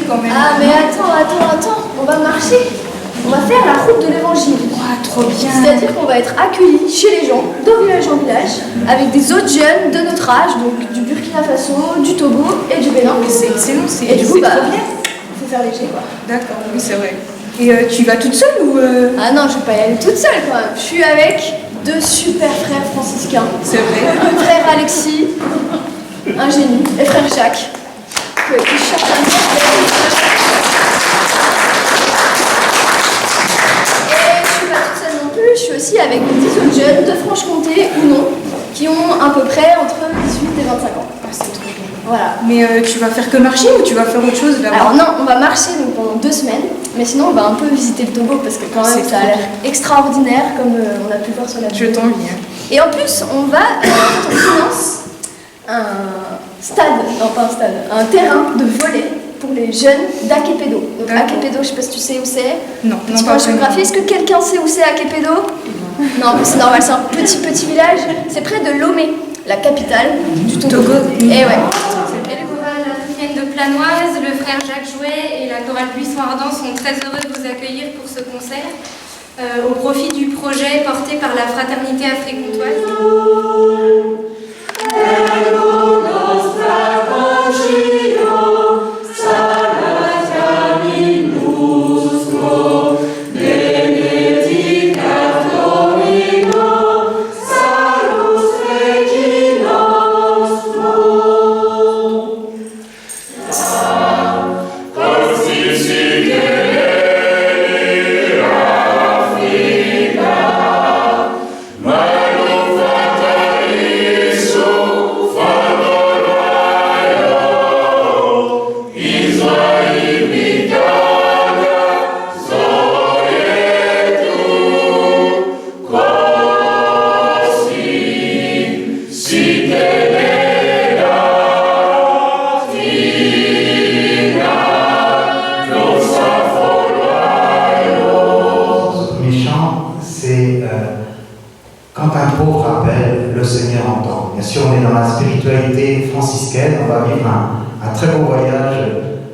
quand même. Ah mais attends, on va marcher. On va faire la route de l'évangile. Ah, trop bien. C'est-à-dire qu'on va être accueillis chez les gens, de village en village, avec des autres jeunes de notre âge, donc du Burkina Faso, du Togo et du Bénin. Mais c'est excellent, c'est Et du coup, trop bien. faut faire léger quoi. D'accord, oui c'est vrai. Et tu vas toute seule ou Ah non, je vais pas y aller toute seule quand même. Je suis avec deux super frères franciscains. C'est vrai. Frère Alexis, un génie, et frère Jacques, qui cherche un peu. Et je suis pas toute seule non plus, je suis aussi avec 10 autres jeunes de Franche-Comté ou non, qui ont à peu près entre 18 et 25 ans. Ah, c'est trop bien. Voilà. Mais tu vas faire que marcher ou tu vas faire autre chose là-bas? Alors non, on va marcher donc, pendant 2 semaines, mais sinon on va un peu visiter le Togo parce que quand même C'est ça a trop l'air extraordinaire comme on a pu voir sur la Je vidéo. t'envie. Hein. Et en plus on va, on finance un stade, non pas un stade, un terrain de volley pour les jeunes d'Akepedo. Donc D'accord. Akepedo, je sais pas si tu sais où c'est. Non, Tu non prends pas la géographie, est-ce que quelqu'un sait où c'est Akepedo? Non, mais c'est normal, c'est un petit village, c'est près de Lomé, la capitale du Togo. Et ouais. Et le chorale africaine de Planoise, le frère Jacques Jouet et la chorale Buisson Ardent sont très heureux de vous accueillir pour ce concert au profit du projet porté par la Fraternité africontoise. Quand un pauvre appelle, le Seigneur entend. Bien sûr, on est dans la spiritualité franciscaine, on va vivre un très beau voyage.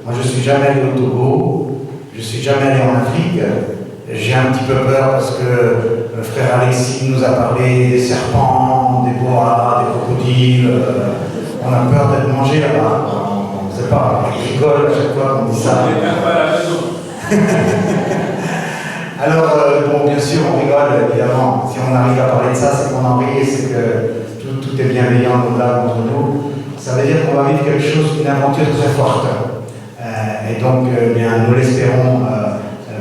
Moi, je ne suis jamais allé au Togo, je ne suis jamais allé en Afrique. J'ai un petit peu peur parce que le frère Alexis nous a parlé des serpents, des boas, des crocodiles. On a peur d'être mangé là-bas. On ne sait pas, on rigole à chaque fois qu'on dit ça. Alors, bon, bien sûr, on rigole, évidemment. Si on arrive à parler de ça, c'est qu'on en rit, c'est que tout est bienveillant au-delà entre nous. Ça veut dire qu'on va vivre quelque chose, une aventure très forte. Et donc, bien, nous l'espérons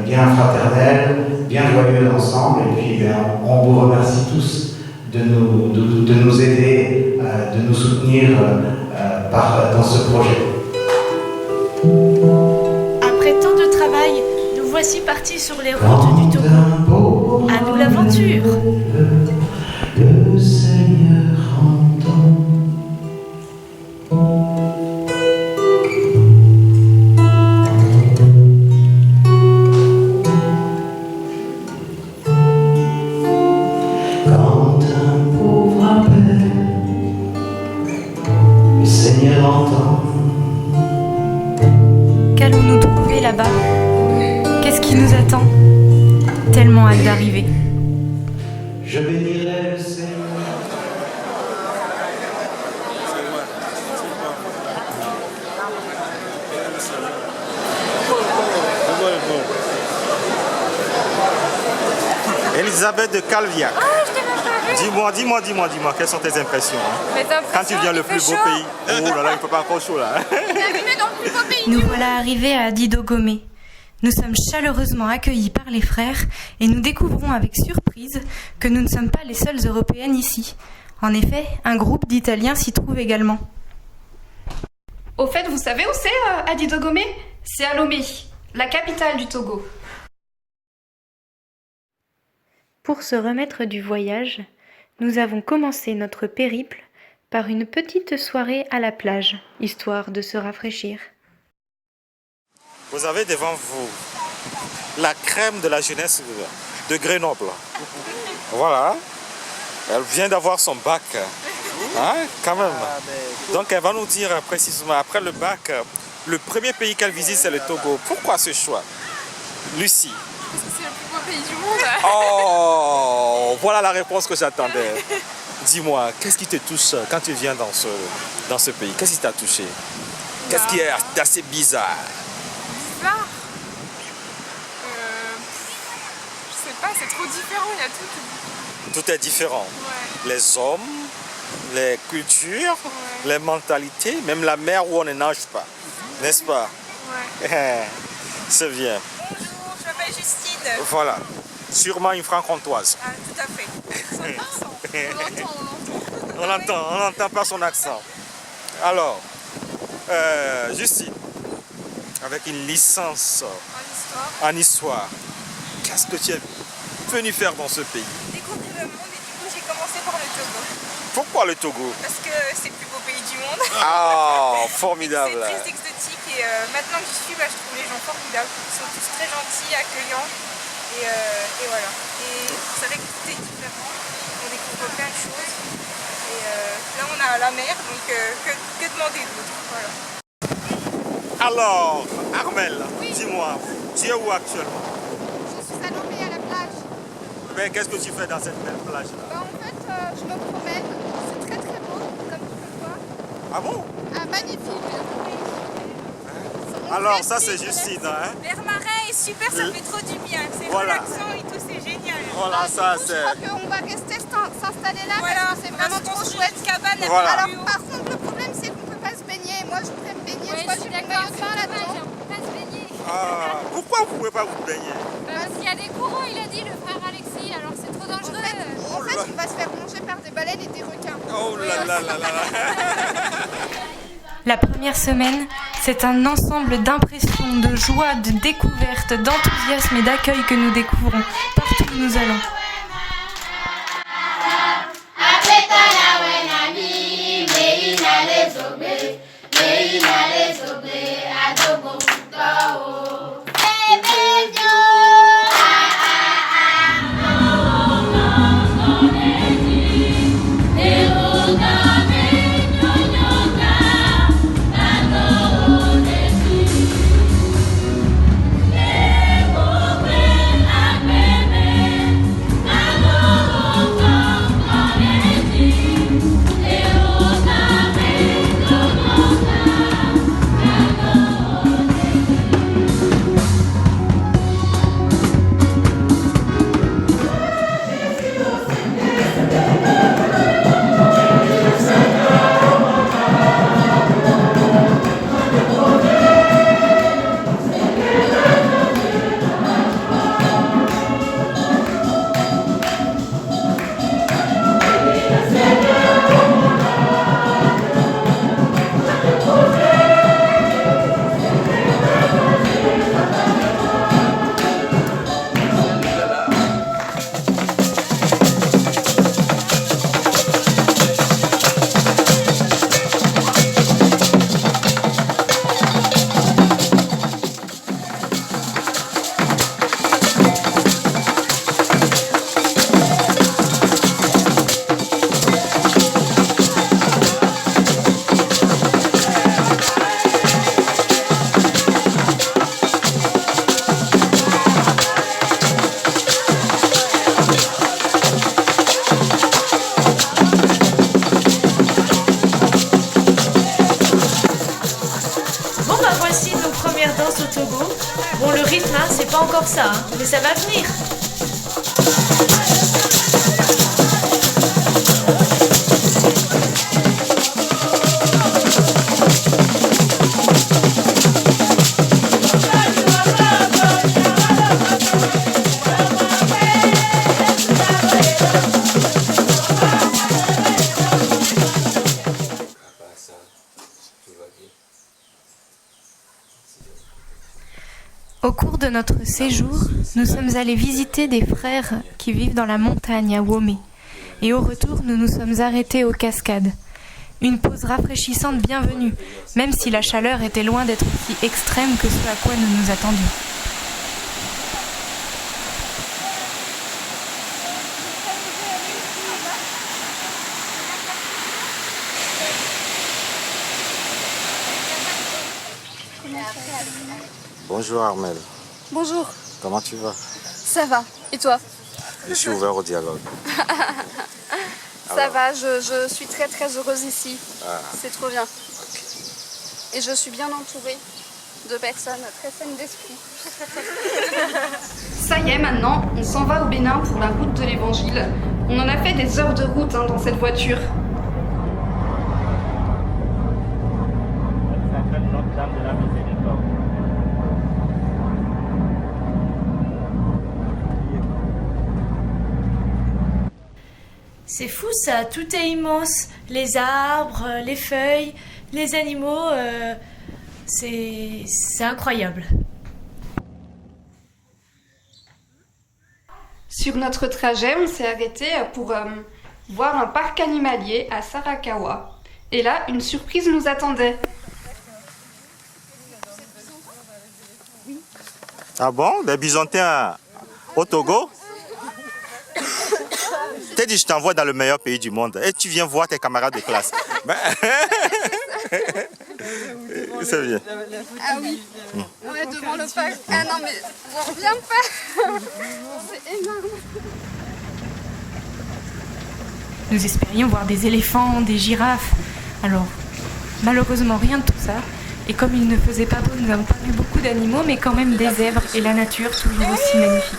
bien fraternelle, bien joyeuse ensemble. Et puis, bien, on vous remercie tous de nous aider, de nous soutenir dans ce projet. Après tant de travail, nous voici partis sur les routes du Togo. À nous l'aventure. Le Seigneur entend. Quand un pauvre appelle, le Seigneur entend. Qu'allons-nous trouver là-bas? Qu'est-ce qui nous attend? Tellement hâte d'arriver. Je bénirai le Seigneur. Elisabeth de Calviac. Dis-moi, quelles sont tes impressions quand tu viens le plus beau pays? Oh là là, il ne peut pas encore chaud là. Nous voilà arrivés à Didogomé. Nous sommes chaleureusement accueillis par les frères et nous découvrons avec surprise que nous ne sommes pas les seules européennes ici. En effet, un groupe d'Italiens s'y trouve également. Au fait, vous savez où c'est à Didogomé? C'est à Lomé, la capitale du Togo. Pour se remettre du voyage, nous avons commencé notre périple par une petite soirée à la plage, histoire de se rafraîchir. Vous avez devant vous la crème de la jeunesse de Grenoble. Voilà. Elle vient d'avoir son bac. Hein, quand même. Donc elle va nous dire précisément, après le bac, Le premier pays qu'elle visite, c'est le Togo. Pourquoi ce choix, Lucie? Parce que c'est le plus beau pays du monde. Oh, voilà la réponse que j'attendais. Dis-moi, qu'est-ce qui te touche quand tu viens dans ce pays? Qu'est-ce qui t'a touché? Qu'est-ce qui est assez bizarre? Bizarre. Je sais pas, c'est trop différent, il y a tout. Tout est différent. Ouais. Les hommes, les cultures, Ouais. les mentalités, même la mer où on ne nage pas. N'est-ce pas? Ouais. C'est bien. Bonjour, je m'appelle Justine. Voilà. Sûrement une franc-comtoise. Ah, tout à fait. On l'entend. On n'entend pas son accent. Alors, Justine, avec une licence en histoire, qu'est-ce que tu es venu faire dans ce pays? Découvrir le monde et du coup j'ai commencé par le Togo. Pourquoi le Togo? Parce que c'est le plus beau pays du monde. Ah, C'est formidable. très exotique et maintenant que j'y suis, je trouve les gens formidables. Ils sont tous très gentils, accueillants et voilà. Et c'est vrai que tout est différent, on découvre plein de choses. Et là on a la mer, donc que demander d'autre, voilà. Alors, Armel, dis-moi, tu es où actuellement? Je suis à Lomé à la plage. Mais qu'est-ce que tu fais dans cette belle plage-là? En fait, je me promène. C'est très très beau, comme tu peux voir. Ah bon? Ah, magnifique. Alors, ça c'est Justine, hein? L'air marin est super, ça fait trop du bien. C'est Voilà. relaxant et tout, c'est génial. Voilà, ça Je c'est... crois qu'on va rester s'installer là Voilà, parce que c'est vraiment trop chouette. Une cabane la Voilà. plus Alors haut. par contre le problème c'est qu'on peut pas se baigner. Moi je voudrais me baigner. Ouais, Toi je suis tu peux d'accord, me c'est là-dedans. dommage, on peut pas se baigner. Ah, pourquoi vous ne pouvez pas vous baigner? Parce qu'il y a des courants, il a dit, le frère Alexis, alors c'est trop dangereux. En fait on va se faire manger par des baleines et des requins. Oh là là là là là. La première semaine, c'est un ensemble d'impressions, de joie, de découvertes, d'enthousiasme et d'accueil que nous découvrons partout où nous allons. Voici nos premières danses au Togo. Bon, le rythme, hein, c'est pas encore ça, hein, mais ça va venir. Au cours de notre séjour, nous sommes allés visiter des frères qui vivent dans la montagne à Womé. Et au retour, nous nous sommes arrêtés aux cascades. Une pause rafraîchissante bienvenue, même si la chaleur était loin d'être aussi extrême que ce à quoi nous nous attendions. Bonjour Armel, Bonjour, comment tu vas? ça va. Et toi? Je suis ouvert au dialogue. Ça va, je suis très très heureuse ici. Ah. C'est trop bien. Et je suis bien entourée de personnes très saines d'esprit. Ça y est, maintenant, on s'en va au Bénin pour la route de l'Évangile. On en a fait des heures de route dans cette voiture. C'est fou ça, tout est immense. Les arbres, les feuilles, les animaux, c'est incroyable. Sur notre trajet, on s'est arrêté pour voir un parc animalier à Sarakawa. Et là, une surprise nous attendait. Ah bon? Des bisontins au Togo? T'as dit je t'envoie dans le meilleur pays du monde et tu viens voir tes camarades de classe. C'est bien. Ah oui, ouais, devant le parc. Ah non mais j'en reviens pas. C'est énorme. Nous espérions voir des éléphants, des girafes. Alors, malheureusement, rien de tout ça. Et comme il ne faisait pas beau, nous n'avons pas vu beaucoup d'animaux, mais quand même des zèbres et la nature toujours aussi magnifique.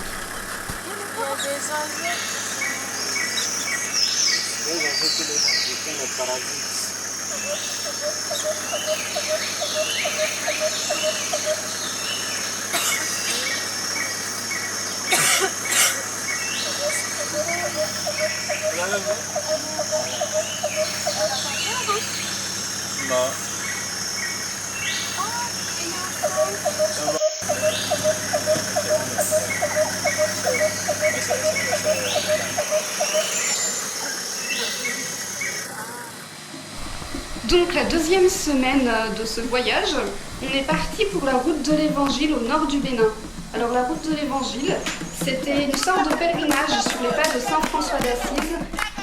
Donc la deuxième semaine de ce voyage, on est parti pour la route de l'Évangile au nord du Bénin. Alors la route de l'Évangile, c'était une sorte de pèlerinage sur les pas de Saint François d'Assise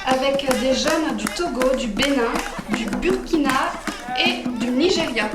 avec des jeunes du Togo, du Bénin, du Burkina et du Nigeria.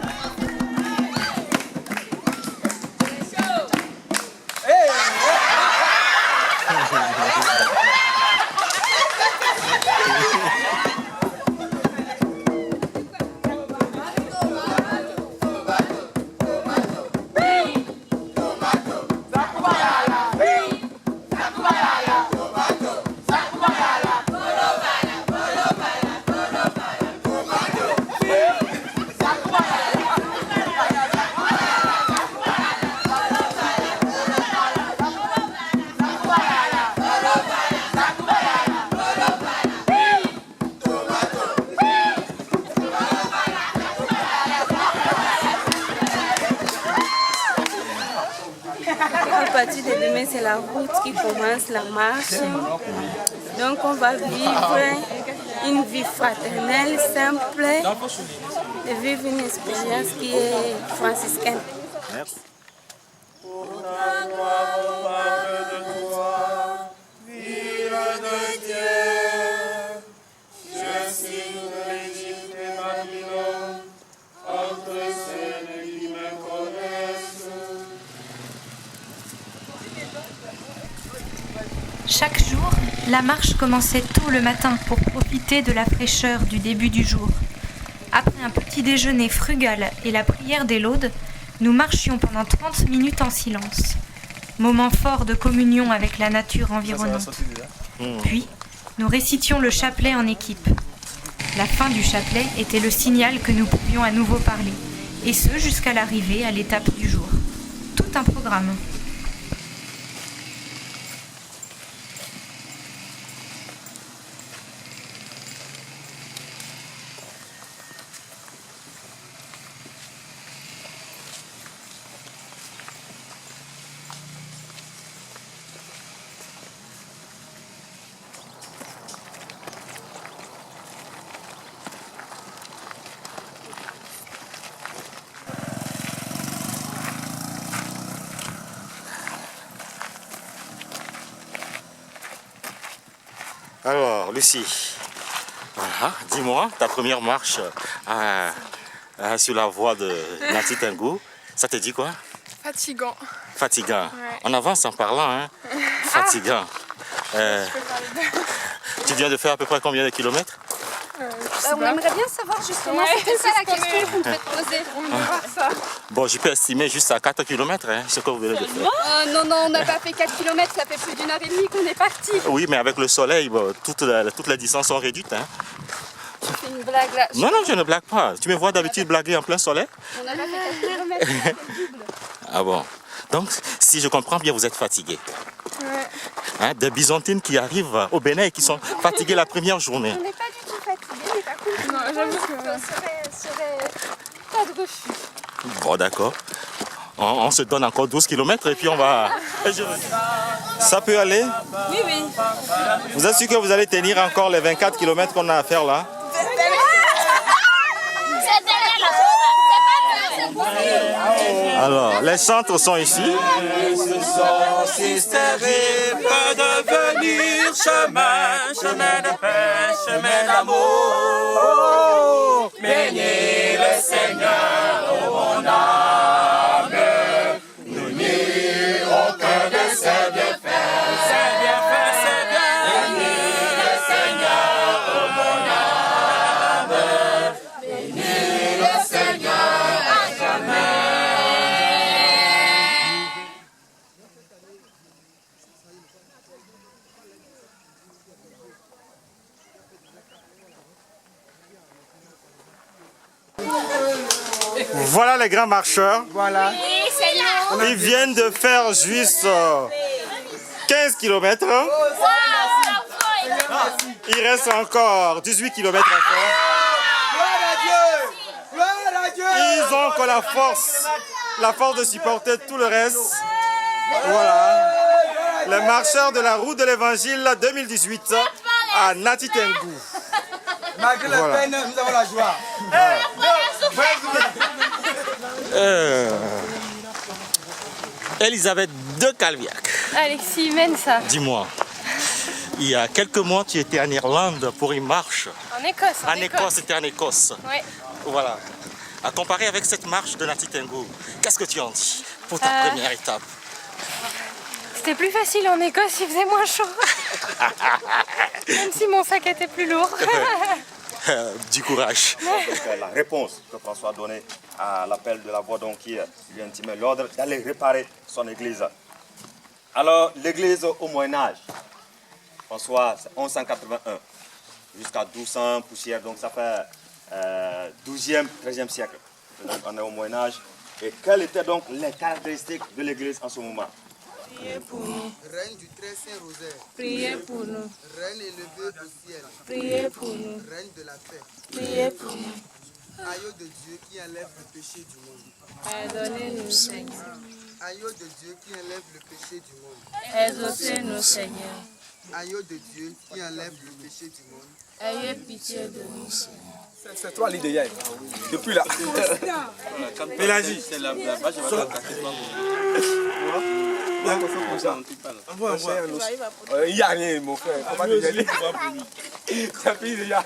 À partir de demain, c'est la route qui commence la marche. Donc on va vivre une vie fraternelle, simple, et vivre une expérience qui est franciscaine. Merci. Chaque jour, la marche commençait tôt le matin pour profiter de la fraîcheur du début du jour. Après un petit déjeuner frugal et la prière des laudes, nous marchions pendant 30 minutes en silence. Moment fort de communion avec la nature environnante. Puis, nous récitions le chapelet en équipe. La fin du chapelet était le signal que nous pouvions à nouveau parler, et ce jusqu'à l'arrivée à l'étape du jour. Tout un programme. Alors, Lucie, voilà, dis-moi, ta première marche sur la voie de Ngati Tengu, ça te dit quoi? Fatigant. Fatigant. Ouais. On avance en parlant, hein. Fatigant. Je peux parler de... Tu viens de faire à peu près combien de kilomètres? On aimerait bien savoir justement, c'était ça la question qu'on devait te poser. On veut voir ça. Bon, je peux estimer juste à 4 km, hein, ce que vous venez de faire. Non, on n'a pas fait 4 km, ça fait plus d'1 heure et demie qu'on est parti. Oui, mais avec le soleil, bon, toutes les distances sont réduites. Hein. Tu fais une blague là. Non, je ne blague pas. Tu me vois d'habitude blaguer en plein soleil? On n'a pas fait 4 km, ça fait le double. Ah bon. Donc, si je comprends bien, vous êtes fatigué. Ouais. Hein, des Byzantines qui arrivent au Bénin et qui sont fatiguées la première journée. On n'est pas du tout fatigués, mais par contre, Non, j'avoue que... serait pas de refus. Bon, d'accord. On se donne encore 12 km et puis on va... Ça peut aller? Oui, oui. Vous êtes sûr que vous allez tenir encore les 24 km qu'on a à faire là? Alors, les centres sont ici. Peut devenir chemin, chemin de paix, chemin d'amour. Bénis le Seigneur, ô mon âme, n'oublie aucun de ses bienfaits. Ses bienfaits, ses bienfaits. Bénis le Seigneur, ô mon âme, bénis le Seigneur à jamais. Voilà les grands marcheurs. Voilà. Ils viennent de faire juste 15 km. Il reste encore 18 km à faire. Ils ont encore la force de supporter tout le reste. Voilà. Les marcheurs de la route de l'évangile 2018 à Nati Tengou. Malgré la peine, nous avons la joie. Elisabeth de Calviac. Alexis, mène ça. Dis-moi, il y a quelques mois, tu étais en Irlande pour une marche. En Écosse. En Écosse, c'était en Écosse. Ouais. Voilà. À comparer avec cette marche de Nati Tengou, qu'est-ce que tu en dis pour ta première étape? C'était plus facile en Écosse, il faisait moins chaud. Même si mon sac était plus lourd. Du courage. La réponse que François a donnée à l'appel de la voix donc qui lui intimait l'ordre d'aller réparer son église. Alors, l'église au Moyen-Âge, François, c'est 1181 jusqu'à 1200 poussières, donc ça fait 12e, 13e siècle. Donc on est au Moyen-Âge. Et quelles étaient donc les caractéristiques de l'église en ce moment? Priez pour nous. Reine du très saint rosaire. Priez pour nous. Reine élevée au ciel. Priez pour nous. Reine de la paix. Priez pour nous. Agneau de Dieu qui enlève le péché du monde. Pardonnez-nous, Seigneur. Agneau de Dieu qui enlève le péché du monde. Exaucez-nous, Seigneur. Agneau de Dieu qui enlève le péché du monde. Ayez pitié de nous, Seigneur. C'est toi l'idée hier. Depuis là. Pélagie. C'est la base, je vais il n'y a rien, mon frère. Comment tu dis? Ça fait déjà.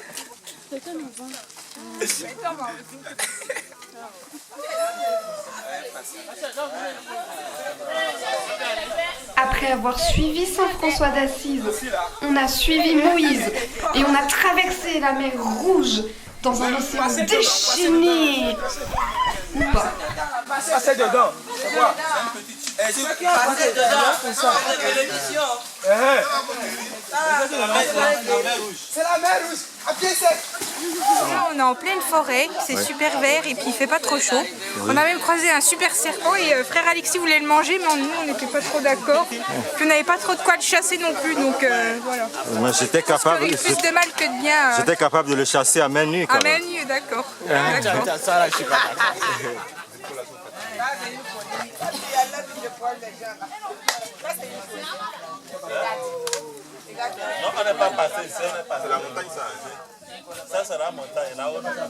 Après avoir suivi Saint François d'Assise, on a suivi Moïse et on a traversé la mer Rouge dans un océan déchaîné. Ou pas. Passez dedans. C'est quoi? Passez dedans. C'est la mer Rouge. À pied sec. Là, on est en pleine forêt, c'est super vert et puis il fait pas trop chaud. On a même croisé un super serpent et frère Alexis voulait le manger, mais nous on n'était pas trop d'accord. Puis on n'avait pas trop de quoi le chasser non plus, donc voilà. Moi, j'étais capable. Il plus de mal que de bien. J'étais capable de le chasser à main nue. À main nue, d'accord. Non, on n'est pas passé ici, on est passé la montagne, ça. Ça, c'est la montagne. Là-haut, on a fait la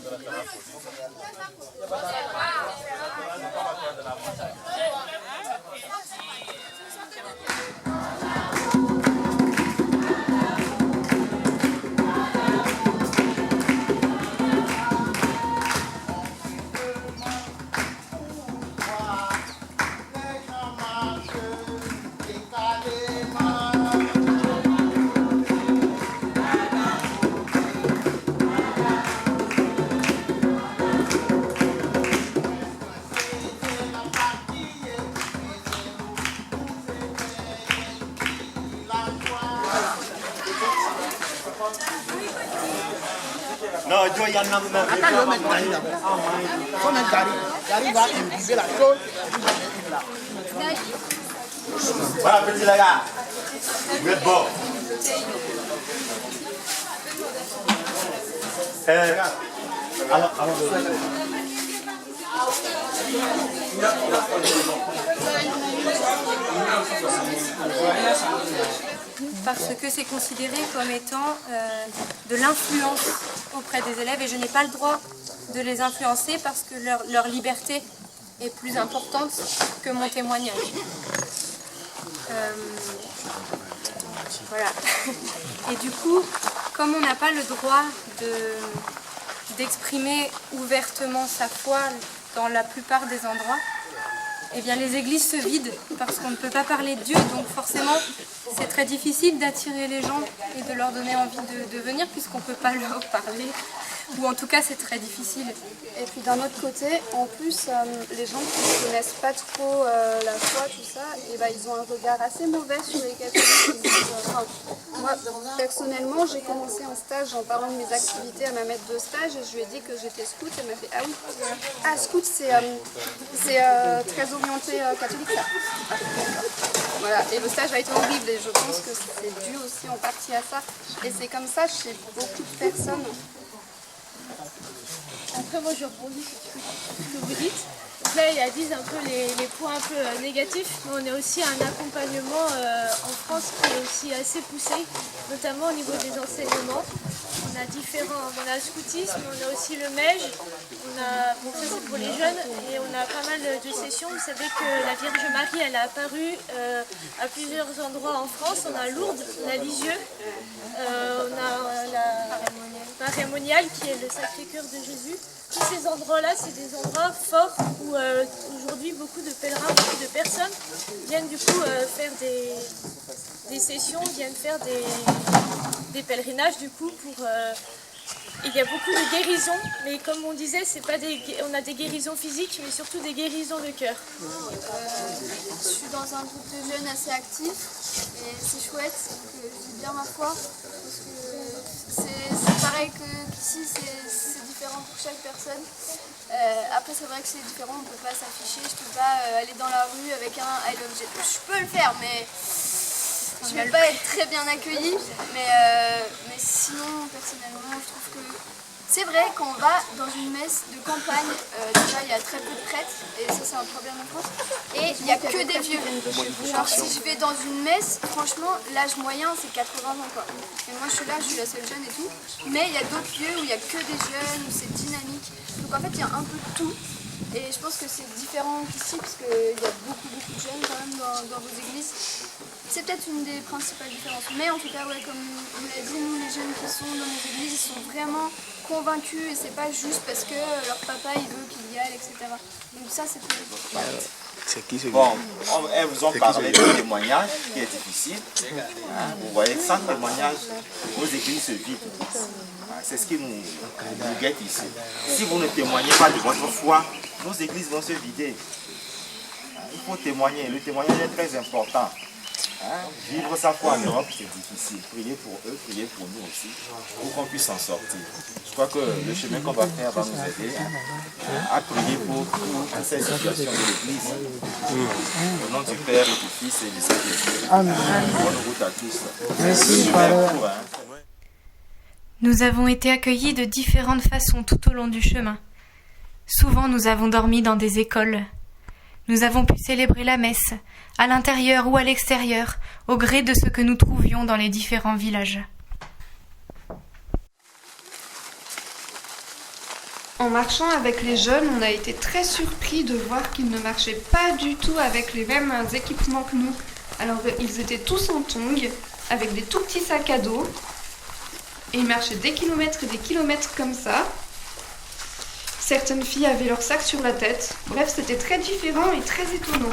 Non, Joe, il y en a même. Attends, je vais mettre Gary d'abord. Il faut mettre Gary. Gary va imbiber la chose. Voilà, petit les gars. Vous êtes bon. Alors. Parce que c'est considéré comme étant de l'influence auprès des élèves et je n'ai pas le droit de les influencer parce que leur liberté est plus importante que mon témoignage. Voilà. Et du coup, comme on n'a pas le droit d'exprimer ouvertement sa foi dans la plupart des endroits, eh bien les églises se vident parce qu'on ne peut pas parler de Dieu, donc forcément c'est très difficile d'attirer les gens et de leur donner envie de venir puisqu'on ne peut pas leur parler, ou en tout cas c'est très difficile. Et puis d'un autre côté, en plus, les gens qui ne connaissent pas trop la foi, tout ça, et ben, ils ont un regard assez mauvais sur les catholiques. Moi, personnellement, j'ai commencé un stage en parlant de mes activités à ma maître de stage et je lui ai dit que j'étais scout. Elle m'a fait ah oui, scout c'est très orienté catholique ça. Ah, voilà, et le stage a été horrible et je pense que c'est dû aussi en partie à ça. Et c'est comme ça chez beaucoup de personnes. Après, moi, je rebondis sur ce que vous dites. Donc là, il y a dit un peu les points un peu négatifs, mais on a aussi un accompagnement en France qui est aussi assez poussé, notamment au niveau des enseignements. On a le scoutisme, on a aussi le MEJ, bon ça c'est pour les jeunes, et on a pas mal de sessions. Vous savez que la Vierge Marie, elle a apparu à plusieurs endroits en France. On a Lourdes, on a Lisieux, on a la Marie-Monial qui est le Sacré-Cœur de Jésus. Tous ces endroits-là, c'est des endroits forts où aujourd'hui beaucoup de pèlerins, beaucoup de personnes viennent du coup faire des sessions, viennent faire des pèlerinages du coup pour... il y a beaucoup de guérisons, mais comme on disait, on a des guérisons physiques, mais surtout des guérisons de cœur. Je suis dans un groupe de jeunes assez actif et c'est chouette, donc je dis bien ma foi, parce que c'est pareil qu'ici, c'est différent pour chaque personne. Après c'est vrai que c'est différent, on ne peut pas s'afficher, je ne peux pas aller dans la rue avec un I love Jesus. Je peux le faire, mais je ne vais pas être très bien accueillie, mais sinon personnellement je trouve que c'est vrai qu'on va dans une messe de campagne, déjà il y a très peu de prêtres et ça c'est un problème en France, et il n'y a que des vieux. Genre si je vais dans une messe, franchement l'âge moyen c'est 80 ans quoi. Et moi je suis là, je suis la seule jeune et tout, mais il y a d'autres lieux où il n'y a que des jeunes, où c'est dynamique, donc en fait il y a un peu de tout. Et je pense que c'est différent qu'ici, parce qu'il y a beaucoup de jeunes quand même dans vos églises. C'est peut-être une des principales différences. Mais en tout cas, ouais, comme on l'a dit, nous, les jeunes qui sont dans nos églises, ils sont vraiment convaincus et c'est pas juste parce que leur papa il veut qu'il y aille, etc. Donc ça, c'est plus C'est qui ce Bon, elles vous ont parlé du témoignage qui est difficile. Hein, vous voyez, sans témoignage, nos églises se vident. C'est ce qui nous guette ici. Si vous ne témoignez pas de votre foi, nos églises vont se vider. Il faut témoigner. Le témoignage est très important. Vivre sa foi en Europe, c'est difficile. Priez pour eux, priez pour nous aussi, pour qu'on puisse s'en sortir. Je crois que le chemin qu'on va faire va nous aider à prier pour toutes ces situations de l'Église. Au nom du Père et du Fils et du Saint-Esprit. Amen. Bonne route à tous. Merci, Nous avons été accueillis de différentes façons tout au long du chemin. Souvent nous avons dormi dans des écoles. Nous avons pu célébrer la messe, à l'intérieur ou à l'extérieur, au gré de ce que nous trouvions dans les différents villages. En marchant avec les jeunes, on a été très surpris de voir qu'ils ne marchaient pas du tout avec les mêmes équipements que nous. Alors ils étaient tous en tongs, avec des tout petits sacs à dos, et ils marchaient des kilomètres et des kilomètres comme ça. Certaines filles avaient leur sac sur la tête. Bref, c'était très différent et très étonnant.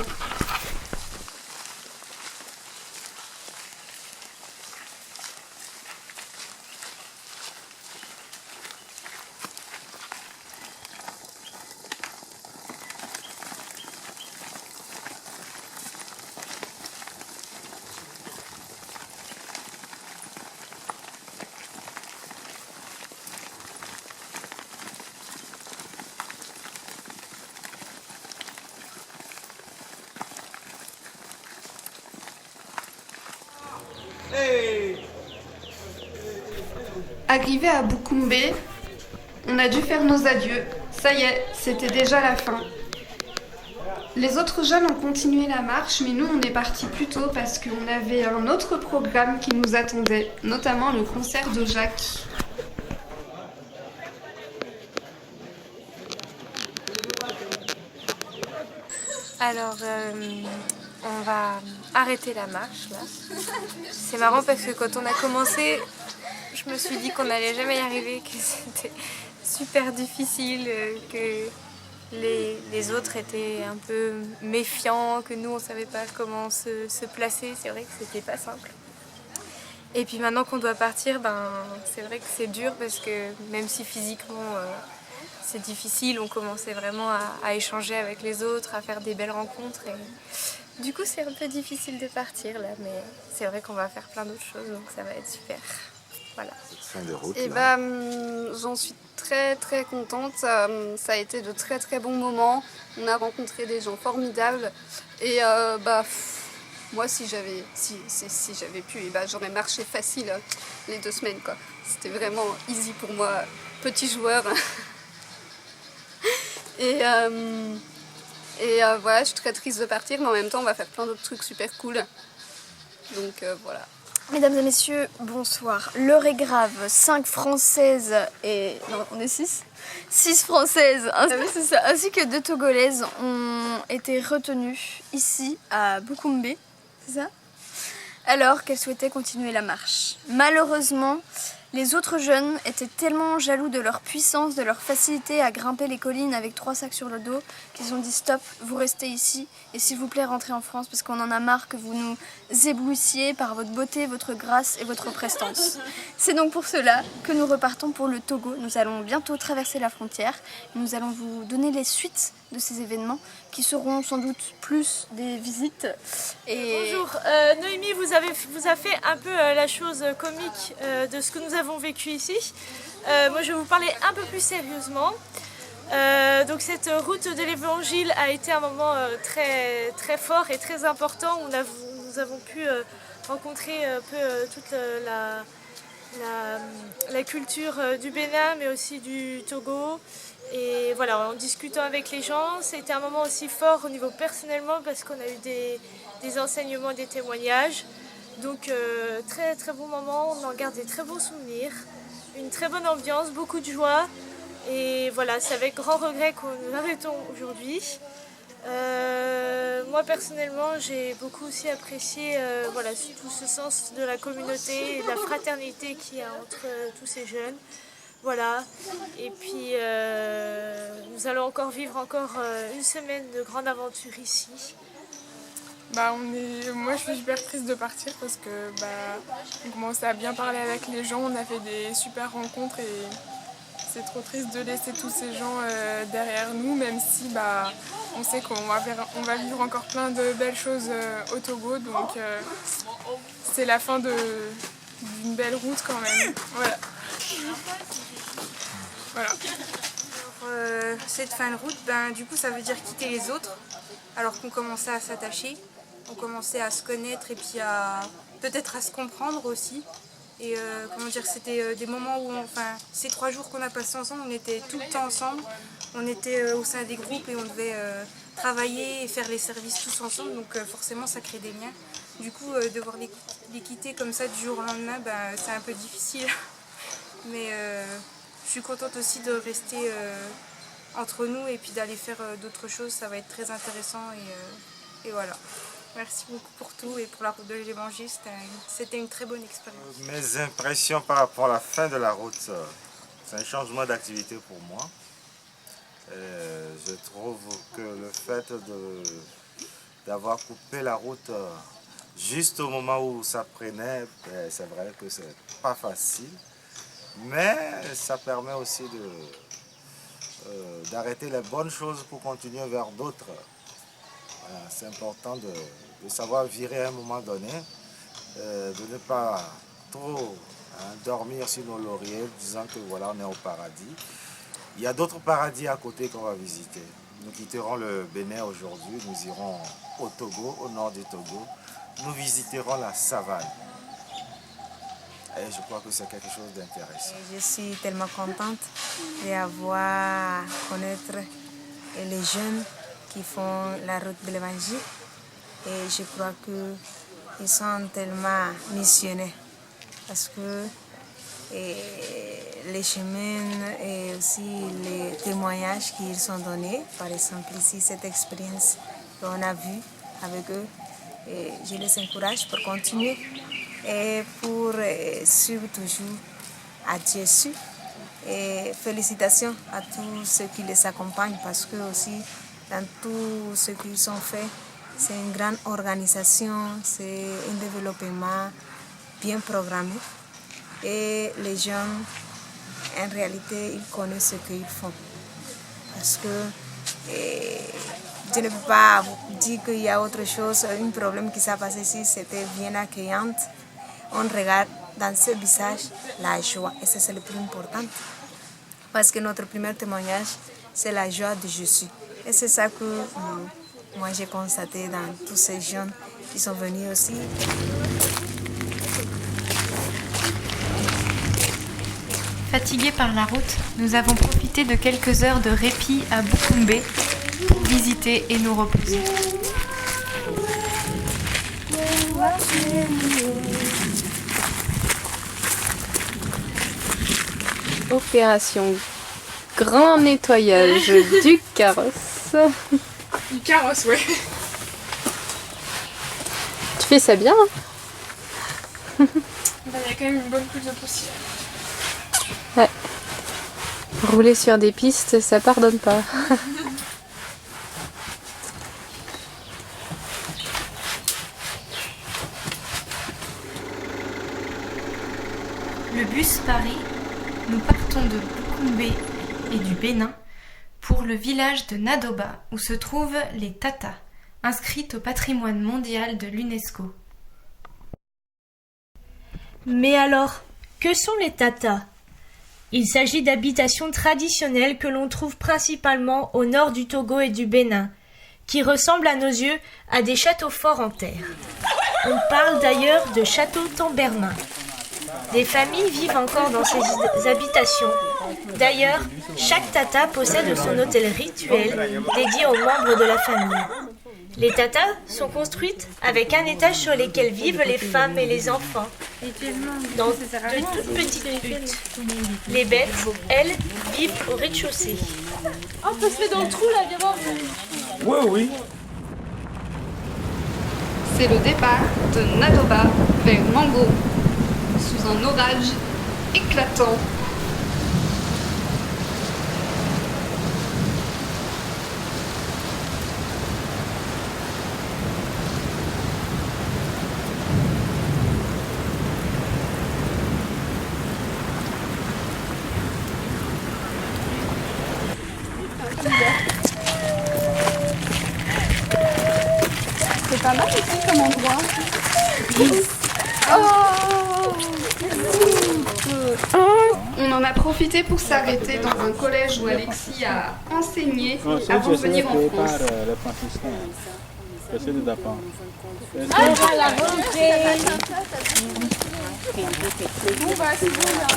Arrivé à Bukumbe, on a dû faire nos adieux. Ça y est, c'était déjà la fin. Les autres jeunes ont continué la marche, mais nous on est partis plus tôt parce qu'on avait un autre programme qui nous attendait, notamment le concert de Jacques. Alors, on va arrêter la marche là. C'est marrant parce que quand on a commencé, je me suis dit qu'on n'allait jamais y arriver, que c'était super difficile, que les autres étaient un peu méfiants, que nous on savait pas comment se placer. C'est vrai que c'était pas simple. Et puis maintenant qu'on doit partir, c'est vrai que c'est dur parce que même si physiquement c'est difficile, on commençait vraiment à échanger avec les autres, à faire des belles rencontres. Et du coup, c'est un peu difficile de partir là, mais c'est vrai qu'on va faire plein d'autres choses, donc ça va être super. Voilà. Fin de route, Et j'en suis très très contente. Ça a été de très très bons moments. On a rencontré des gens formidables. Et moi, si j'avais pu, j'aurais marché facile les 2 semaines, quoi. C'était vraiment easy pour moi, petit joueur. Et voilà, je suis très triste de partir, mais en même temps, on va faire plein d'autres trucs super cool. Donc voilà. Mesdames et messieurs, bonsoir. L'heure est grave. 5 Françaises et... Non, on est 6 6 Françaises, c'est ça, ainsi que 2 Togolaises ont été retenues ici, à Bukumbe, c'est ça? Alors qu'elles souhaitaient continuer la marche. Malheureusement, les autres jeunes étaient tellement jaloux de leur puissance, de leur facilité à grimper les collines avec 3 sacs sur le dos, qu'ils ont dit stop, vous restez ici et s'il vous plaît rentrez en France parce qu'on en a marre que vous nous éblouissiez par votre beauté, votre grâce et votre prestance. C'est donc pour cela que nous repartons pour le Togo. Nous allons bientôt traverser la frontière et nous allons vous donner les suites de ces événements qui seront sans doute plus des visites. Et... Bonjour, Noémie vous a fait un peu la chose comique de ce que nous avons vécu ici. Moi je vais vous parler un peu plus sérieusement. Donc cette route de l'évangile a été un moment très, très fort et très important où nous avons pu rencontrer un peu toute la culture du Bénin mais aussi du Togo. Et voilà, en discutant avec les gens, c'était un moment aussi fort au niveau personnellement parce qu'on a eu des enseignements, des témoignages. Donc très très bon moment, on en garde des très bons souvenirs, une très bonne ambiance, beaucoup de joie. Et voilà, c'est avec grand regret que nous arrêtons aujourd'hui. Moi personnellement, j'ai beaucoup aussi apprécié voilà, tout ce sens de la communauté et de la fraternité qu'il y a entre tous ces jeunes. Voilà, et puis nous allons encore vivre une semaine de grande aventure ici. Moi je suis super triste de partir parce que on commençait à bien parler avec les gens, on a fait des super rencontres et c'est trop triste de laisser tous ces gens derrière nous, même si on sait qu'on va vivre encore plein de belles choses au Togo, donc c'est la fin d'une belle route quand même. Voilà. Voilà. Alors, cette fin de route, du coup, ça veut dire quitter les autres, alors qu'on commençait à s'attacher, on commençait à se connaître et puis peut-être à se comprendre aussi. Et comment dire, c'était des moments où, ces 3 jours qu'on a passés ensemble, on était tout le temps ensemble, on était au sein des groupes et on devait travailler et faire les services tous ensemble, donc forcément ça crée des liens. Du coup, devoir les quitter comme ça du jour au lendemain, c'est un peu difficile. Mais je suis contente aussi de rester entre nous et puis d'aller faire d'autres choses, ça va être très intéressant et voilà. Merci beaucoup pour tout et pour la route de l'évangile, c'était une très bonne expérience. Mes impressions par rapport à la fin de la route, c'est un changement d'activité pour moi. Je trouve que le fait d'avoir coupé la route juste au moment où ça prenait, c'est vrai que c'est pas facile. Mais ça permet aussi d'arrêter les bonnes choses pour continuer vers d'autres. Voilà, c'est important de savoir virer à un moment donné, de ne pas trop dormir sur nos lauriers, disant que voilà, on est au paradis. Il y a d'autres paradis à côté qu'on va visiter. Nous quitterons le Bénin aujourd'hui, nous irons au Togo, au nord du Togo. Nous visiterons la savane. Et je crois que c'est quelque chose d'intéressant. Je suis tellement contente d'avoir connaître les jeunes qui font la route de l'évangile. Et je crois qu'ils sont tellement missionnés parce que les chemins et aussi les témoignages qu'ils sont donnés, par exemple ici cette expérience qu'on a vue avec eux, et je les encourage pour continuer et pour suivre toujours à Jésus. Et félicitations à tous ceux qui les accompagnent parce que aussi dans tout ce qu'ils ont fait, c'est une grande organisation, c'est un développement bien programmé. Et les jeunes, en réalité, ils connaissent ce qu'ils font. Parce que je ne peux pas dire qu'il y a autre chose, un problème qui s'est passé ici, c'était bien accueillante. On regarde dans ce visage la joie, et c'est le plus important. Parce que notre premier témoignage, c'est la joie de Jésus. Et c'est ça que moi j'ai constaté dans tous ces jeunes qui sont venus aussi. Fatigués par la route, nous avons profité de quelques heures de répit à Bukumbe pour visiter et nous reposer. Opération grand nettoyage du carrosse. Du carrosse, ouais. Tu fais ça bien, hein? Il y a quand même une bonne couche de poussière. Ouais. Rouler sur des pistes, ça pardonne pas. Le bus Paris, nous partons de Bukumbe et du Bénin pour le village de Nadoba où se trouvent les Tatas, inscrites au patrimoine mondial de l'UNESCO. Mais alors, que sont les Tatas ? Il s'agit d'habitations traditionnelles que l'on trouve principalement au nord du Togo et du Bénin, qui ressemblent à nos yeux à des châteaux forts en terre. On parle d'ailleurs de châteaux tambermins. Des familles vivent encore dans ces habitations. D'ailleurs, chaque Tata possède son hôtel rituel dédié aux membres de la famille. Les tatas sont construites avec un étage sur lesquels vivent les femmes et les enfants, dans de toutes petites huttes. Les bêtes, elles, vivent au rez-de-chaussée. Oh, on peut se mettre dans le trou là, viens voir. Oui, oui. C'est le départ de Nadoba vers Mango, sous un orage éclatant. C'est pas mal ici comme endroit. On en a profité pour s'arrêter dans un collège où Alexis a enseigné avant de venir en France. La volonté. Bon bah c'est bon là.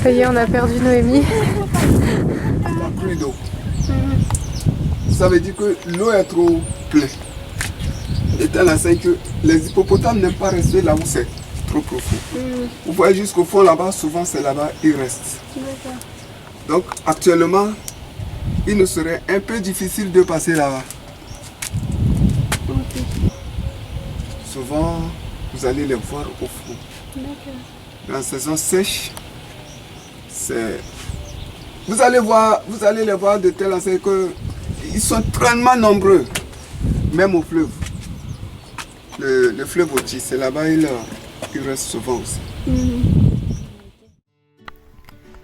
Ça y est, on a perdu Noémie. Plus d'eau. Ça veut dire que l'eau est trop pleine. Et elle enseigne que les hippopotames n'aiment pas rester là où c'est trop profond. Vous voyez jusqu'au fond là-bas, souvent c'est là-bas, ils restent. Donc actuellement, il nous serait un peu difficile de passer là-bas. Souvent, vous allez les voir au fond. Dans la saison sèche, vous allez les voir de telle enseigne qu'ils sont tellement nombreux, même au fleuve. Le fleuve Ochi, c'est là-bas, il reste souvent aussi.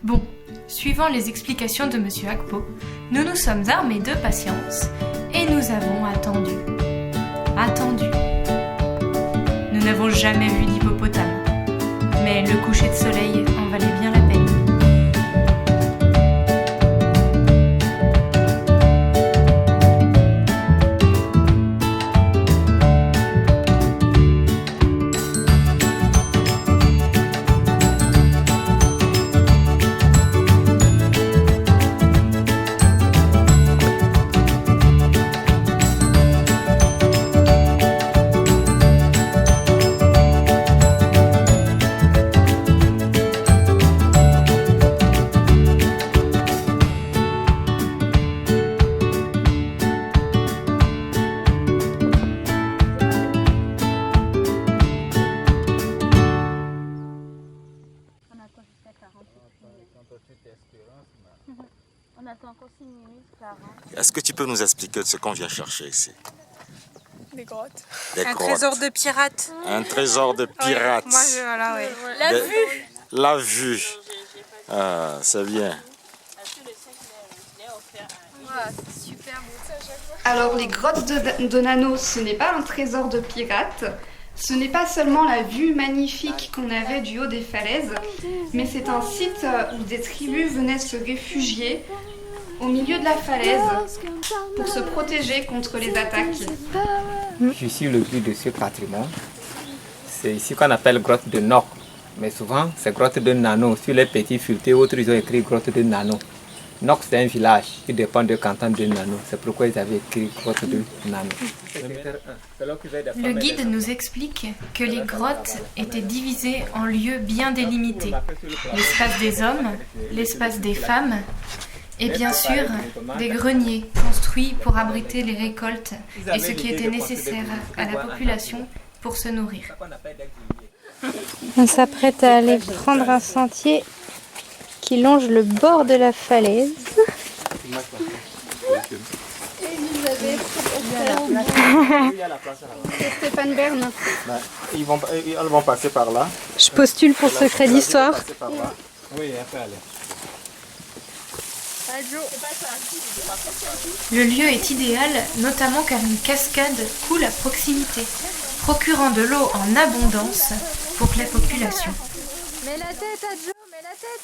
Bon, suivant les explications de Monsieur Akpo, nous nous sommes armés de patience et nous avons attendu. Nous n'avons jamais vu d'hippopotame, mais le coucher de soleil en valait bien la peine. On attend encore 6 minutes, 40. Est-ce que tu peux nous expliquer ce qu'on vient chercher ici? Des grottes. Des Un grottes. trésor de pirate. Un trésor de pirates. Moi, voilà, ouais. La Des- vue. La vue. Ah, c'est bien. C'est super beau. Alors les grottes de Nano, ce n'est pas un trésor de pirates, ce n'est pas seulement la vue magnifique qu'on avait du haut des falaises, mais c'est un site où des tribus venaient se réfugier au milieu de la falaise pour se protéger contre les attaques. Je suis le guide de ce patrimoine. C'est ici qu'on appelle grotte de Noc. Mais souvent, c'est grotte de Nano. Sur les petits furetés, autres, ils ont écrit grotte de Nano. Noc, c'est un village qui dépend du canton de Nano. C'est pourquoi ils avaient écrit grotte de Nano. Le guide nous explique que les grottes étaient divisées en lieux bien délimités. L'espace des hommes, l'espace des femmes et bien sûr des greniers construits pour abriter les récoltes et ce qui était nécessaire à la population pour se nourrir. On s'apprête à aller prendre un sentier qui longe le bord de la falaise. Stéphane Bern. Elles vont passer par là. Je postule pour secret d'histoire. Oui, après aller. Le lieu est idéal, notamment car une cascade coule à proximité, procurant de l'eau en abondance pour la population. Mets la tête à Joe, mets la tête.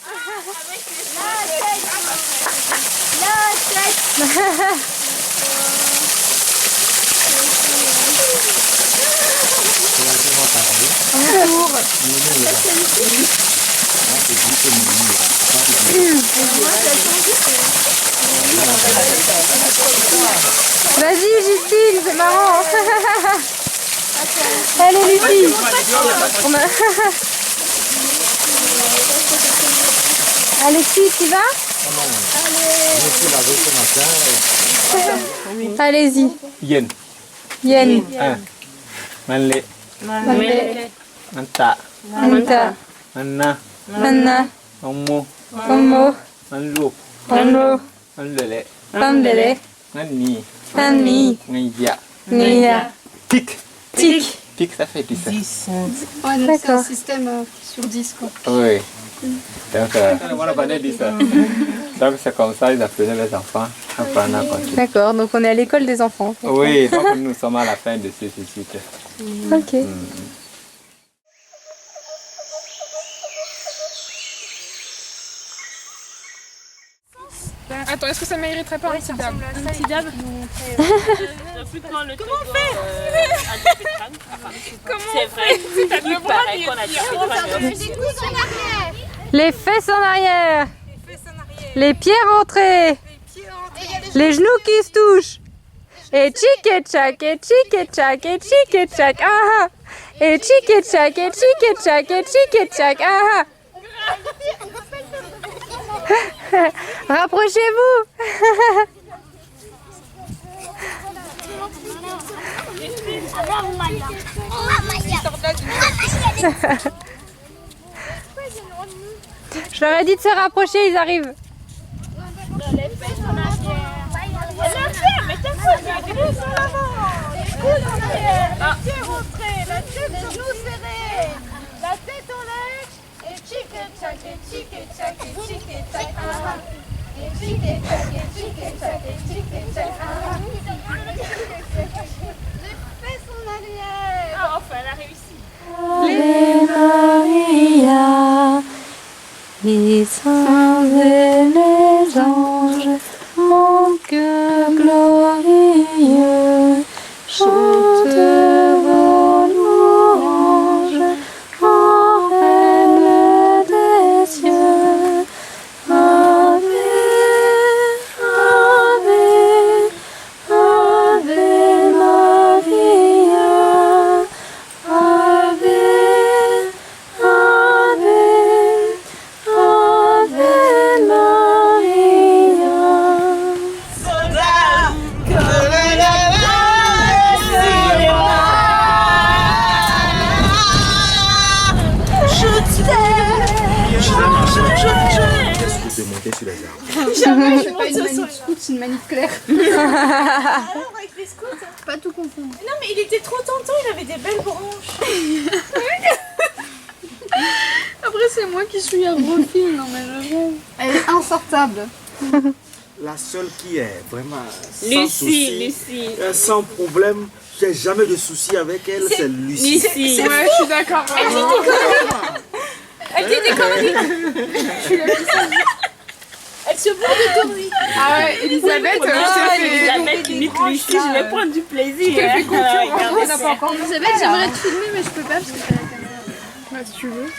Vas-y Justine, c'est marrant. Allez Lucie. Alexis, tu vas? Allez-y. Yen. Yen. Manle. Manle. Manta. Manta. Manna. Manna. Omo. Omo. Manlo. Manlo. Manlele. Mandele. Mani. Mani. Ngaya. Nia. Tic. Tic. Tic, ça fait 10. Ouais, donc c'est un système sur 10 quoi. Oui. Donc, donc c'est comme ça ils apprenaient les enfants à apprendre à compter. D'accord, donc on est à l'école des enfants. Oui, donc nous sommes à la fin de ce site. Ok. Attends, est-ce que ça mériterait pas un petit dab? Un petit dab. Comment on fait? C'est vrai. C'est le pareil qu'on a dit. Les fesses en arrière. Les pieds rentrés. Les genoux qui se touchent. Et tchic et tchac, et tchic et tchac, et tchic et tchac, ah ah. Et tchic et tchac, et tchic et tchac, et tchic et tchac, ah ah. Rapprochez-vous. Je leur ai dit de se rapprocher, ils arrivent. Les fesses en arrière. Mais t'as fait, les genoux sur l'avant. Les coudes en arrière. Les pieds rentrés. La tête, les genoux serrés. La tête en l'air. Et tchic et tchac, et tchic et tchac, et tchic et tchac. Et tchic et tchac, et tchic et tchac, et tchic et tchac. Les fesses en arrière. Ah, enfin, elle a réussi. Les Maria, les saints et les anges, mon cœur glorieux, chante vos louanges, en reine des cieux. Ave, Ave, Ave Maria, Ave, Ave, Ave Maria. de monter sur les arbres. Jamais, c'est pas une manip scout, c'est une manip claire. Alors avec les scouts, Pas tout confondre. non mais il était trop tentant, il avait des belles branches. Après, c'est moi qui suis un gros film, non mais je rêve. Elle est insortable. La seule qui est vraiment sans Lucie, souci, Lucie. sans problème, j'ai jamais de soucis avec elle, c'est Lucie. Ouais, je suis d'accord. Elle dit des conneries. Elle se bourre de conneries. Ah ouais, Elisabeth, Elisabeth imite Lucie, je vais prendre du plaisir. Je te fais concurrence. On n'a pas encore. Elisabeth, j'aimerais te filmer, mais je peux pas parce que t'as la caméra. Bah, si tu veux.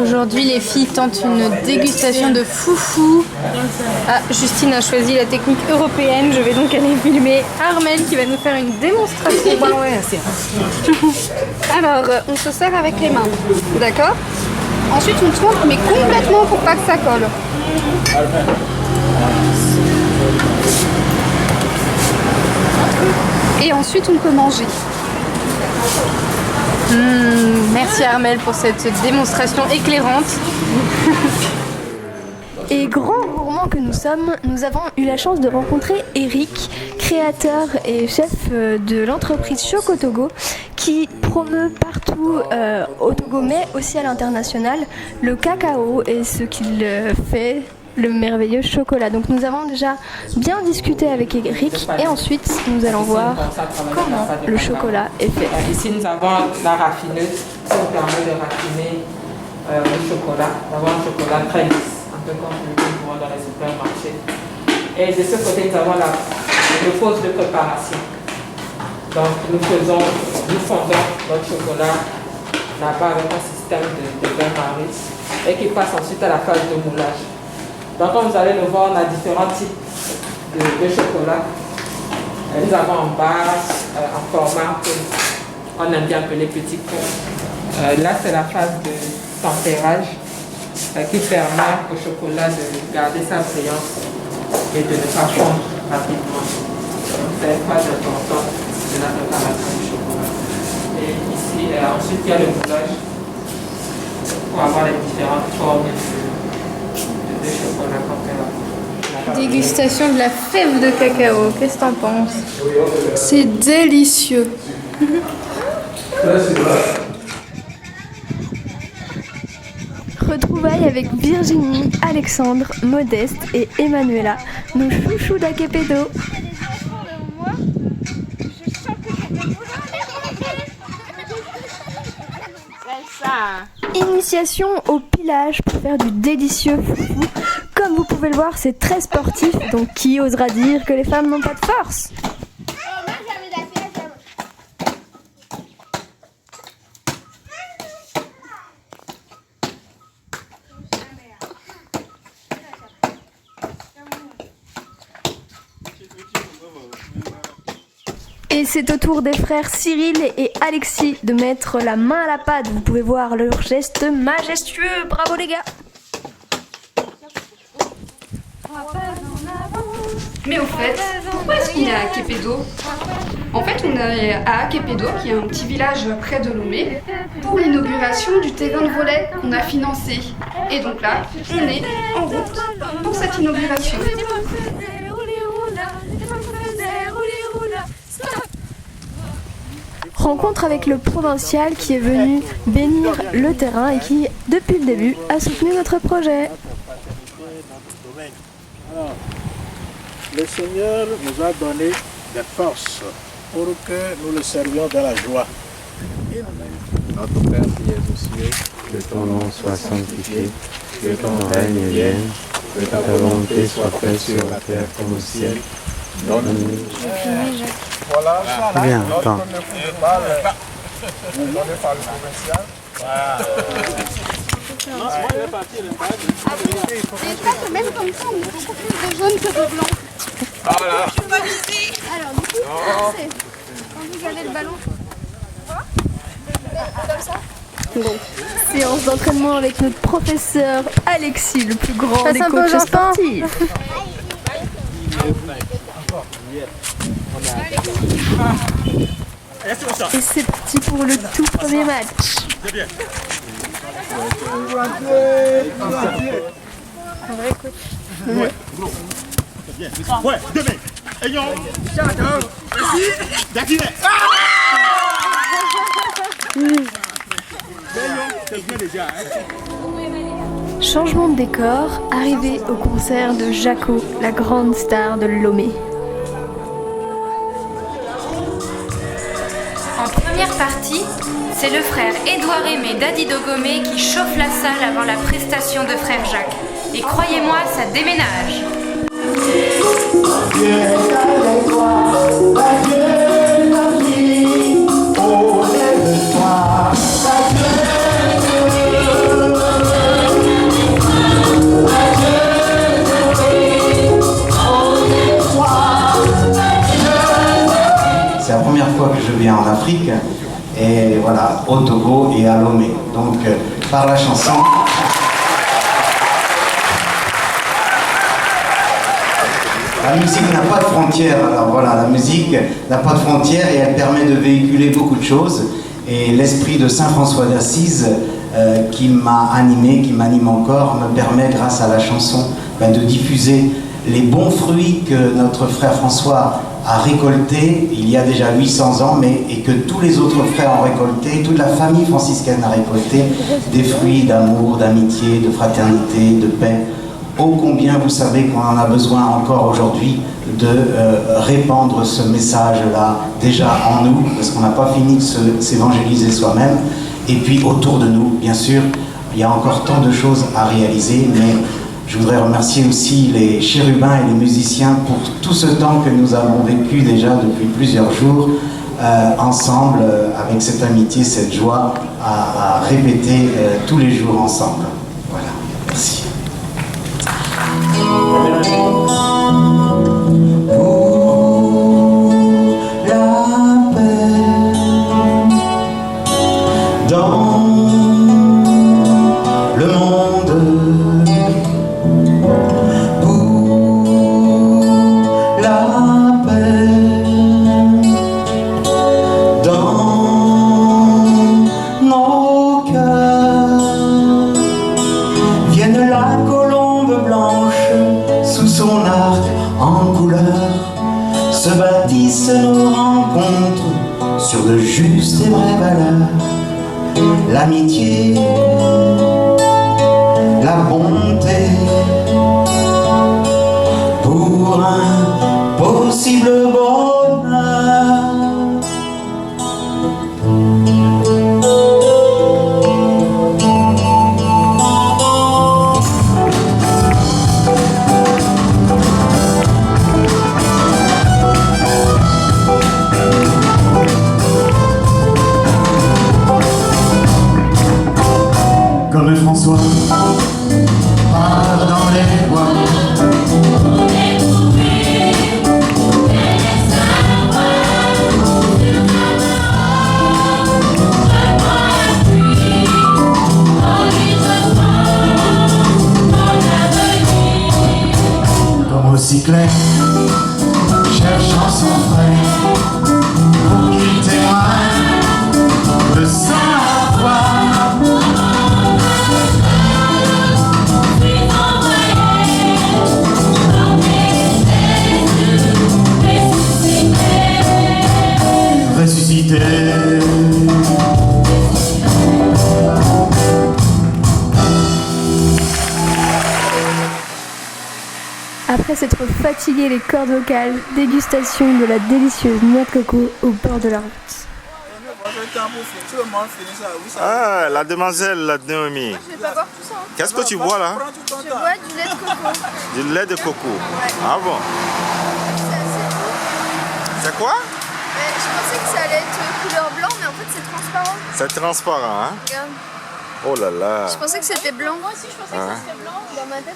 Aujourd'hui, les filles tentent une dégustation de foufou. Ah, Justine a choisi la technique européenne. Je vais donc aller filmer Armelle qui va nous faire une démonstration. Alors, on se sert avec les mains, d'accord? Ensuite, on tourne, mais complètement pour pas que ça colle. Et ensuite, on peut manger. Merci Armelle pour cette démonstration éclairante. Et grand gourmand que nous sommes, nous avons eu la chance de rencontrer Eric, créateur et chef de l'entreprise Chocotogo, qui promeut partout au Togo, mais aussi à l'international, le cacao et ce qu'il fait, le merveilleux chocolat. Donc nous avons déjà bien discuté avec Eric et ensuite nous allons voir comment le chocolat est fait. Ici nous avons la raffineuse qui nous permet de raffiner le chocolat, d'avoir un chocolat très lisse, un peu comme le trouve dans les supermarchés. Et de ce côté nous avons le poste de préparation. Donc nous fondons notre chocolat là-bas avec un système de bain-marie et qui passe ensuite à la phase de moulage. Donc comme vous allez le voir, on a différents types de chocolat. Nous avons en base, en format qu'on aime bien appeler petit cœur. Là c'est la phase de tempérage qui permet au chocolat de garder sa brillance et de ne pas fondre rapidement. C'est une phase importante de la préparation du chocolat. Et ici, ensuite il y a le moulage pour avoir les différentes formes de chocolat qu'on fait là. Dégustation de la fève de cacao, qu'est-ce que t'en penses? C'est délicieux. Retrouvailles avec Virginie, Alexandre, Modeste et Emmanuela, nos chouchous d'Akepedo. Initiation au pilage pour faire du délicieux foufou. Comme vous pouvez le voir, c'est très sportif, donc qui osera dire que les femmes n'ont pas de force? Et c'est au tour des frères Cyril et Alexis de mettre la main à la pâte. Vous pouvez voir leurs gestes majestueux. Bravo les gars! Mais au fait, pourquoi est-ce qu'on est à Akepedo? En fait, on est à Akepedo, qui est un petit village près de Lomé, pour l'inauguration du terrain de volley qu'on a financé. Et donc là, on est en route pour cette inauguration. Rencontre avec le provincial qui est venu bénir le terrain et qui, depuis le début, a soutenu notre projet. Alors, le Seigneur nous a donné des forces pour que nous le servions dans la joie. Notre Père qui es aux cieux, que ton nom soit sanctifié, que ton règne vienne, que ta volonté soit faite sur la terre comme au ciel. Donne-nous. Voilà, Bien, donc attends. on ne pouvait pas le donner par le provincial. Non, moi je vais partir le bas. Même comme ça, on est beaucoup plus de jaune que de blanc. Voilà. Alors, du coup, c'est quand vous avez le ballon. Comme ça. Bon, séance d'entraînement avec notre professeur Alexis, le plus grand Passe des un peu aux coachs enfants. sportifs. Et c'est parti pour le tout premier match. Un vrai coach. Ouais, gros. Bien. Ouais, demain. Ayons. Merci. Dakiné. C'est bien déjà. Changement de décor, arrivée au concert de Jaco, la grande star de Lomé. En première partie, c'est le frère Édouard Aimé Daddy Dogomé qui chauffe la salle avant la prestation de frère Jacques. Et croyez-moi, ça déménage. C'est la première fois que je viens en Afrique, et voilà, au Togo et à Lomé. Donc, par la chanson. La musique n'a pas de frontières, alors voilà, la musique n'a pas de frontières et elle permet de véhiculer beaucoup de choses. Et l'esprit de Saint François d'Assise, qui m'a animé, qui m'anime encore, me permet, grâce à la chanson, de diffuser les bons fruits que notre frère François a récoltés il y a déjà 800 ans, et que tous les autres frères ont récolté, toute la famille franciscaine a récolté des fruits d'amour, d'amitié, de fraternité, de paix. Ô combien vous savez qu'on en a besoin encore aujourd'hui de répandre ce message-là déjà en nous, parce qu'on n'a pas fini de s'évangéliser soi-même. Et puis autour de nous, bien sûr, il y a encore tant de choses à réaliser, mais je voudrais remercier aussi les chérubins et les musiciens pour tout ce temps que nous avons vécu déjà depuis plusieurs jours ensemble, avec cette amitié, cette joie à répéter tous les jours ensemble. Voilà, merci. Nos rencontres sur de justes et vraies valeurs, l'amitié, la bonté, pour un possible bonheur. Comme François part dans les bois, comme aussi clair, cherchant son frère pour qu'il témoigne de sa foi. Ressuscité. Après s'être fatigué les cordes vocales, dégustation de la délicieuse noix de coco au bord de la route. Ah, la demoiselle Naomi. Je vais pas boire tout ça. Hein. Qu'est-ce que tu bois là? Je bois du lait de coco. Du lait de coco. Ouais. Ah bon? C'est quoi? Je pensais que ça allait être couleur blanc, mais en fait c'est transparent. C'est transparent, hein? Regarde. Oh là là. Je pensais que c'était blanc. Moi aussi je pensais que c'était blanc. Dans ma tête,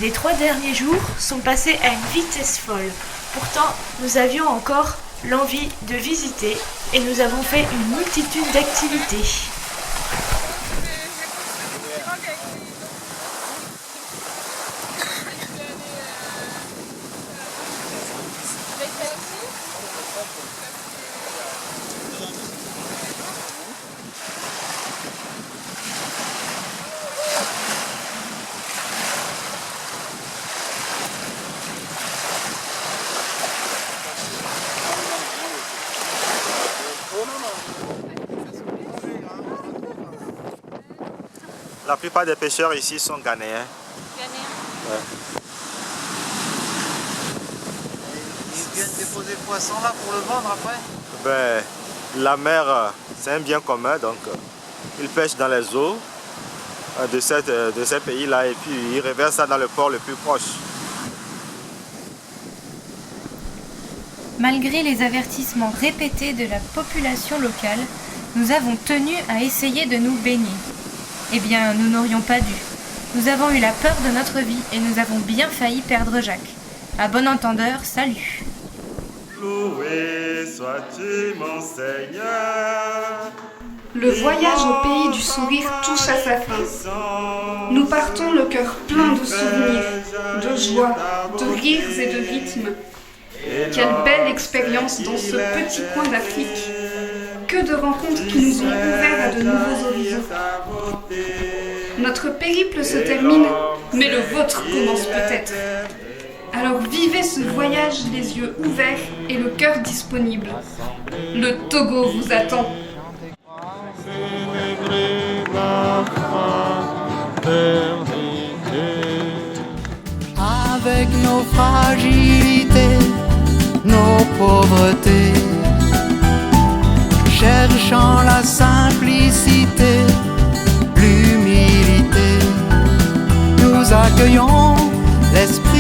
Les 3 derniers jours sont passés à une vitesse folle. Pourtant, nous avions encore l'envie de visiter et nous avons fait une multitude d'activités. La plupart des pêcheurs ici sont ghanéens. Ouais. Ils viennent déposer le poisson là pour le vendre après? Ben, la mer, c'est un bien commun, donc ils pêchent dans les eaux de ces pays-là et puis ils reversent ça dans le port le plus proche. Malgré les avertissements répétés de la population locale, nous avons tenu à essayer de nous baigner. Eh bien, nous n'aurions pas dû. Nous avons eu la peur de notre vie et nous avons bien failli perdre Jacques. À bon entendeur, salut. Loué sois-tu mon Seigneur. Le voyage au pays du sourire touche à sa fin. Nous partons le cœur plein de souvenirs, de joie, de rires et de rythmes. Quelle belle expérience dans ce petit coin d'Afrique. Que de rencontres qui nous ont ouverts à de nouveaux horizons. Notre périple se termine, mais le vôtre commence peut-être. Alors vivez ce voyage les yeux ouverts et le cœur disponible. Le Togo vous attend. Avec nos fragilités, nos pauvretés, cherchant la simplicité, l'humilité, nous accueillons l'esprit